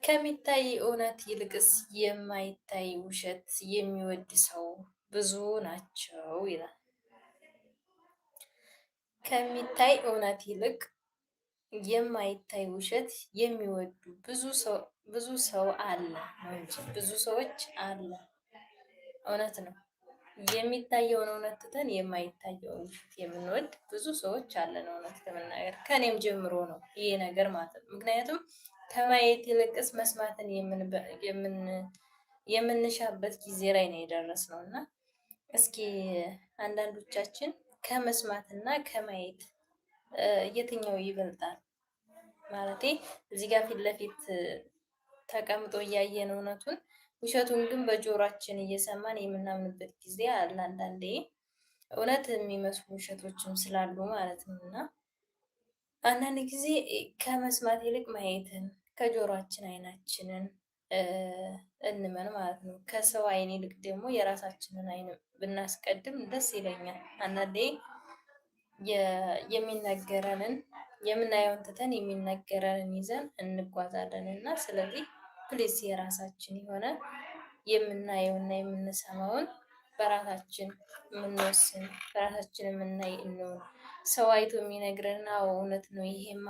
ከሚታይ እውነት ይልቅስ የማይታይ ውሸት የሚወድ ሰው ብዙ ናቸው ይላል። ከሚታይ እውነት ይልቅ የማይታይ ውሸት የሚወዱ ብዙ ሰው አለ ነው እንጂ ብዙ ሰዎች አለ። እውነት ነው። የሚታየውን እውነት ትተን የማይታየውን ውሸት የምንወድ ብዙ ሰዎች አለን። እውነት ለመናገር ከኔም ጀምሮ ነው ይሄ ነገር ማለት ነው። ምክንያቱም ከማየት ይልቅስ መስማትን የምንሻበት ጊዜ ላይ ነው የደረስነው እና እስኪ አንዳንዶቻችን ከመስማትና ከማየት የትኛው ይበልጣል? ማለቴ እዚህ ጋር ፊት ለፊት ተቀምጦ እያየን እውነቱን ውሸቱን ግን በጆሯችን እየሰማን የምናምንበት ጊዜ አለ። አንዳንዴ እውነት የሚመስሉ ውሸቶችም ስላሉ ማለት ነው እና አንዳንድ ጊዜ ከመስማት ይልቅ ማየትን ከጆሯችን አይናችንን እንመን ማለት ነው። ከሰው አይን ይልቅ ደግሞ የራሳችንን አይን ብናስቀድም ደስ ይለኛል። አንዳንዴ የሚነገረንን የምናየውን ትተን የሚነገረንን ይዘን እንጓዛለን እና ስለዚህ ፕሊስ የራሳችን የሆነ የምናየውና የምንሰማውን በራሳችን የምንወስን በራሳችን የምናይ እንሆን። ሰው አይቶ የሚነግረን አዎ እውነት ነው ይሄማ